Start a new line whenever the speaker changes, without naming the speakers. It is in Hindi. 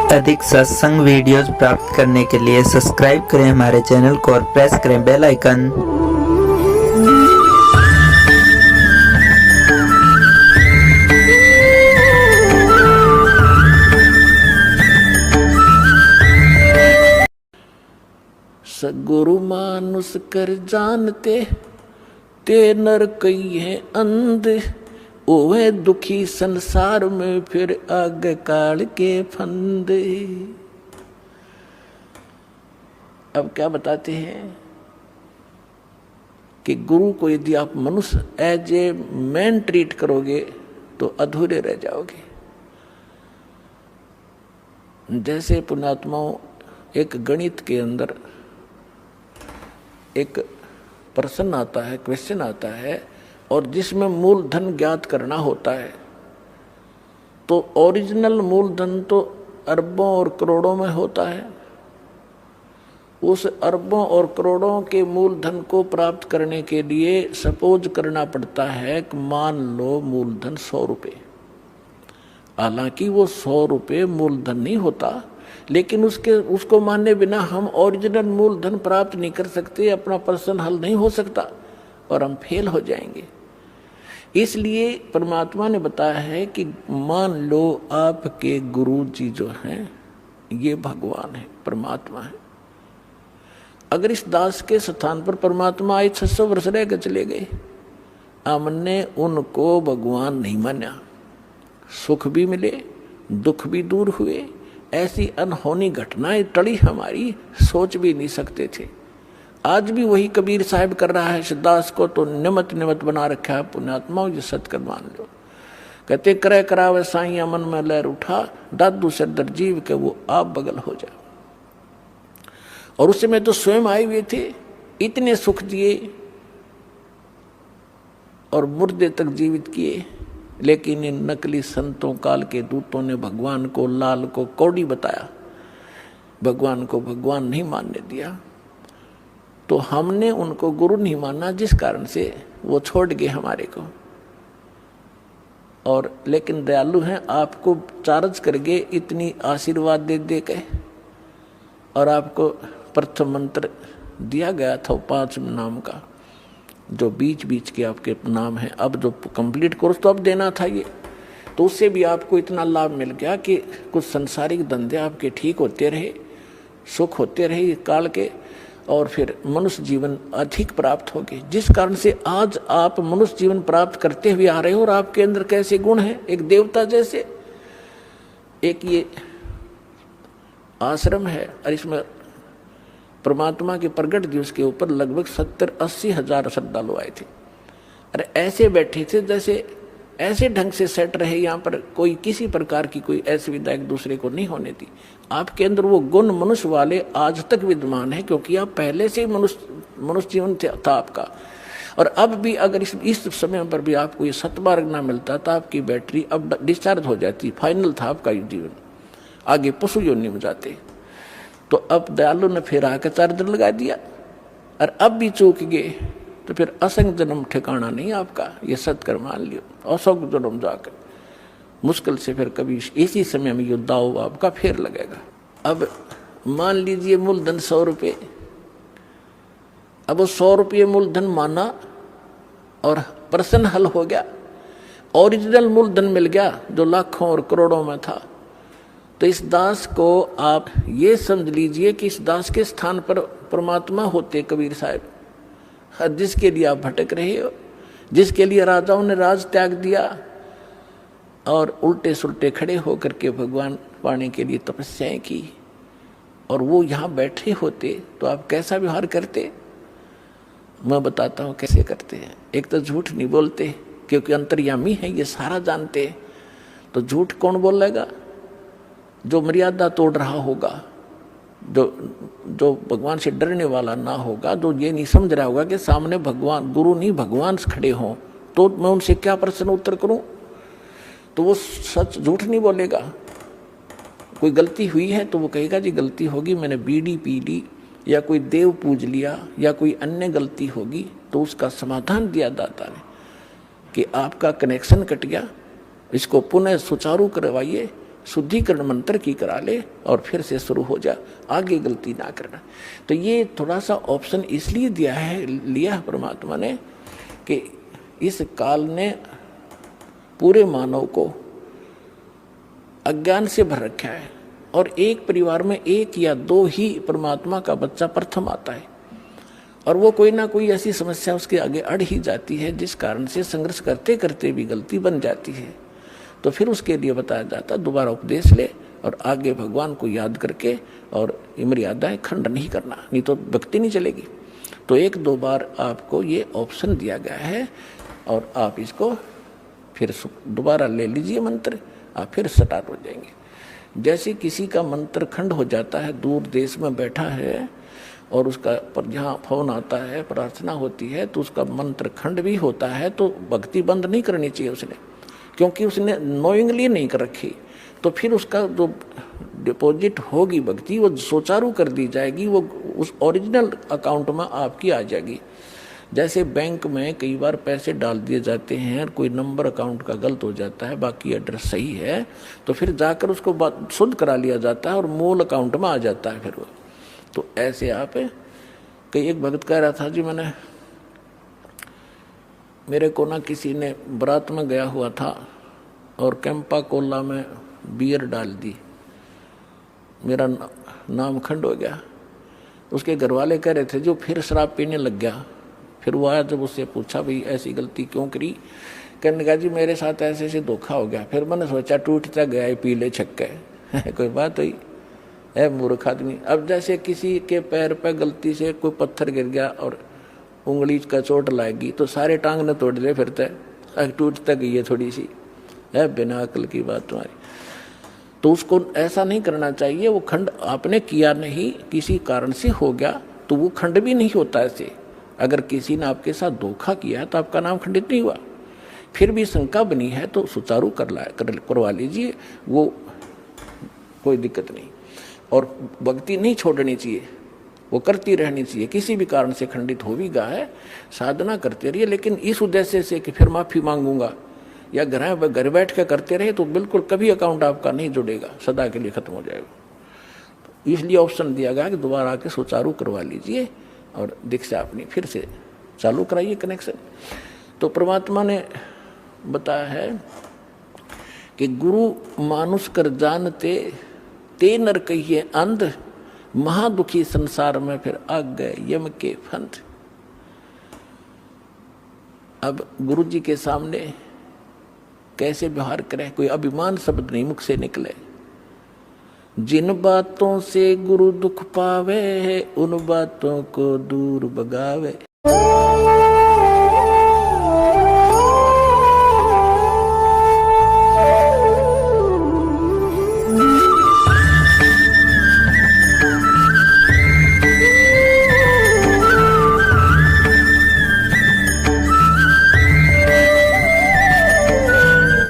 अधिक सत्संग वीडियोस प्राप्त करने के लिए सब्सक्राइब करें हमारे चैनल को और प्रेस करें बेल आइकन।
सगुरु मानुष कर जानते ते नर कई है अंध, ओहे दुखी संसार में फिर आगे काल के फंदे। अब क्या बताते हैं कि गुरु को यदि आप मनुष्य एज ए मैन ट्रीट करोगे तो अधूरे रह जाओगे। जैसे पुण्यात्माओं, एक गणित के अंदर एक प्रश्न आता है, क्वेश्चन आता है, और जिसमें मूलधन ज्ञात करना होता है, तो ओरिजिनल मूलधन तो अरबों और करोड़ों में होता है। उस अरबों और करोड़ों के मूलधन को प्राप्त करने के लिए सपोज करना पड़ता है कि मान लो मूलधन 100 रुपये। हालांकि वो 100 रुपये मूलधन नहीं होता, लेकिन उसको माने बिना हम ओरिजिनल मूलधन प्राप्त नहीं कर सकते, अपना प्रश्न हल नहीं हो सकता और हम फेल हो जाएंगे। इसलिए परमात्मा ने बताया है कि मान लो आपके गुरु जी जो हैं ये भगवान है, परमात्मा है। अगर इस दास के स्थान पर परमात्मा आए 600 वर्ष रह के चले गए, हमने उनको भगवान नहीं माना, सुख भी मिले दुख भी दूर हुए, ऐसी अनहोनी घटनाएं टली हमारी, सोच भी नहीं सकते थे। आज भी वही कबीर साहब कर रहा है, दास को तो निमत निमत बना रखा है। पुण्यात्माओं ये सत्कर मान लो। कहते करे करावे साईं मन में लहर उठा, दादू सरदर जीव के वो आप बगल हो जा। और उस समय तो स्वयं आए हुए थे, इतने सुख दिए और मुर्दे तक जीवित किए, लेकिन इन नकली संतों काल के दूतों ने भगवान को, लाल को कौड़ी बताया, भगवान को भगवान नहीं मानने दिया। तो हमने उनको गुरु नहीं माना, जिस कारण से वो छोड़ गए हमारे को। और लेकिन दयालु हैं, आपको चार्ज कर गए इतनी आशीर्वाद दे दे के, और आपको प्रथम मंत्र दिया गया था 5 नाम का, जो बीच बीच के आपके नाम है। अब जो कंप्लीट कोर्स तो अब देना था ये, तो उससे भी आपको इतना लाभ मिल गया कि कुछ संसारिक धंधे आपके ठीक होते रहे, सुख होते रहे काल के, और फिर मनुष्य जीवन अधिक प्राप्त हो गए, जिस कारण से आज आप मनुष्य जीवन प्राप्त करते हुए आ रहे हो। और आपके अंदर कैसे गुण हैं, एक देवता जैसे। एक ये आश्रम है और इसमें परमात्मा के प्रगट दिवस के ऊपर लगभग 70-80 हजार श्रद्धालु आए थे। अरे ऐसे बैठे थे जैसे ऐसे ढंग से सेट रहे, यहाँ पर कोई किसी प्रकार की कोई असुविधा एक दूसरे को नहीं होने दी। आपके अंदर वो गुण मनुष्य वाले आज तक विद्यमान है, क्योंकि आप पहले से मनुष्य जीवन था आपका। और अब भी अगर इस समय पर भी आपको ये सतमार्ग ना मिलता तो आपकी बैटरी अब डिस्चार्ज हो जाती, फाइनल था आपका जीवन, आगे पशु योनि में जाते। तो अब दयालु ने फिर आकर चार्जर लगा दिया, और अब भी चूक गए तो फिर असंग जन्म ठिकाना नहीं आपका, ये सत्कर मान लियो। असंग जन्म जाकर मुश्किल से फिर कभी इसी समय में युद्ध आपका फिर लगेगा। अब मान लीजिए मूलधन 100 रुपये, अब वो 100 रुपये मूलधन माना और प्रश्न हल हो गया, ओरिजिनल मूलधन मिल गया जो लाखों और करोड़ों में था। तो इस दास को आप ये समझ लीजिए कि इस दास के स्थान पर परमात्मा होते कबीर साहब, जिसके लिए आप भटक रहे हो, जिसके लिए राजाओं ने राज त्याग दिया और उल्टे सुल्टे खड़े होकर के भगवान पाने के लिए तपस्याएं की, और वो यहाँ बैठे होते तो आप कैसा व्यवहार करते। मैं बताता हूँ कैसे करते हैं। एक तो झूठ नहीं बोलते, क्योंकि अंतर्यामी है, ये सारा जानते हैं। तो झूठ कौन बोलेगा? जो मर्यादा तोड़ रहा होगा, जो भगवान से डरने वाला ना होगा, जो ये नहीं समझ रहा होगा कि सामने भगवान, गुरु नहीं भगवान खड़े हों, तो मैं उनसे क्या प्रश्न उत्तर करूं, तो वो सच झूठ नहीं बोलेगा। कोई गलती हुई है तो वो कहेगा जी गलती होगी, मैंने बीड़ी पी ली या कोई देव पूज लिया या कोई अन्य गलती होगी, तो उसका समाधान दिया दाता ने कि आपका कनेक्शन कट गया, इसको पुनः सुचारू करवाइए, शुद्धिकरण मंत्र की करा ले और फिर से शुरू हो जा, आगे गलती ना करना। तो ये थोड़ा सा ऑप्शन इसलिए लिया है परमात्मा ने कि इस काल ने पूरे मानव को अज्ञान से भर रखा है और एक परिवार में एक या दो ही परमात्मा का बच्चा प्रथम आता है और वो कोई ना कोई ऐसी समस्या उसके आगे अड़ ही जाती है जिस कारण से संघर्ष करते करते भी गलती बन जाती है। तो फिर उसके लिए बताया जाता दोबारा उपदेश ले और आगे भगवान को याद करके और मर्यादाएं खंड नहीं करना, नहीं तो भक्ति नहीं चलेगी। तो एक दो बार आपको ये ऑप्शन दिया गया है और आप इसको फिर दोबारा ले लीजिए मंत्र, आप फिर स्टार्ट हो जाएंगे। जैसे किसी का मंत्र खंड हो जाता है, दूर देश में बैठा है और उसका पर जहाँ फोन आता है, प्रार्थना होती है तो उसका मंत्र खंड भी होता है, तो भक्ति बंद नहीं करनी चाहिए उसने, क्योंकि उसने नोइंगली नहीं कर रखी। तो फिर उसका जो डिपॉजिट होगी भक्ति वो सुचारू कर दी जाएगी, वो उस ओरिजिनल अकाउंट में आपकी आ जाएगी। जैसे बैंक में कई बार पैसे डाल दिए जाते हैं, कोई नंबर अकाउंट का गलत हो जाता है, बाकी एड्रेस सही है, तो फिर जाकर उसको शुद्ध करा लिया जाता है और मूल अकाउंट में आ जाता है फिर वो। तो ऐसे आप कई एक भगत कह रहा था जी, मेरे को ना किसी ने बारात में गया हुआ था और कैंपा कोला में बियर डाल दी, मेरा नाम खंड हो गया। उसके घर वाले कह रहे थे जो फिर शराब पीने लग गया। फिर वो आया, जब उससे पूछा भाई ऐसी गलती क्यों करी, कहने लगा जी मेरे साथ ऐसे ऐसे धोखा हो गया। फिर मैंने सोचा टूटता गया पी ले छक्के कोई बात हुई है मूर्ख आदमी। अब जैसे किसी के पैर पे गलती से कोई पत्थर गिर गया और उंगली का चोट लाएगी तो सारे टांग न तोड़ ले, फिर टूट तक गई है थोड़ी सी है, बिना अकल की बात तुम्हारी। तो उसको ऐसा नहीं करना चाहिए। वो खंड आपने किया नहीं, किसी कारण से हो गया तो वो खंड भी नहीं होता ऐसे। अगर किसी ने आपके साथ धोखा किया है तो आपका नाम खंडित नहीं हुआ। फिर भी शंका बनी है तो सुचारू करवा लीजिए, वो कोई दिक्कत नहीं। और भक्ति नहीं छोड़नी चाहिए, वो करती रहनी चाहिए। किसी भी कारण से खंडित हो भी गया है, साधना करते रहिए, लेकिन इस उद्देश्य से कि फिर माफी मांगूंगा या घर बैठ कर करते रहे तो बिल्कुल कभी अकाउंट आपका नहीं जुड़ेगा, सदा के लिए खत्म हो जाएगा। इसलिए ऑप्शन दिया गया कि दोबारा आके सुचारू करवा लीजिए और दीक्षा अपनी फिर से चालू कराइए कनेक्शन। तो परमात्मा ने बताया है कि गुरु मानुष कर जानते ते नर कहिए अंध, महादुखी संसार में फिर आ गए यम के फंद। अब गुरु जी के सामने कैसे व्यवहार करें, कोई अभिमान शब्द नहीं मुख से निकले। जिन बातों से गुरु दुख पावे, उन बातों को दूर भगावे।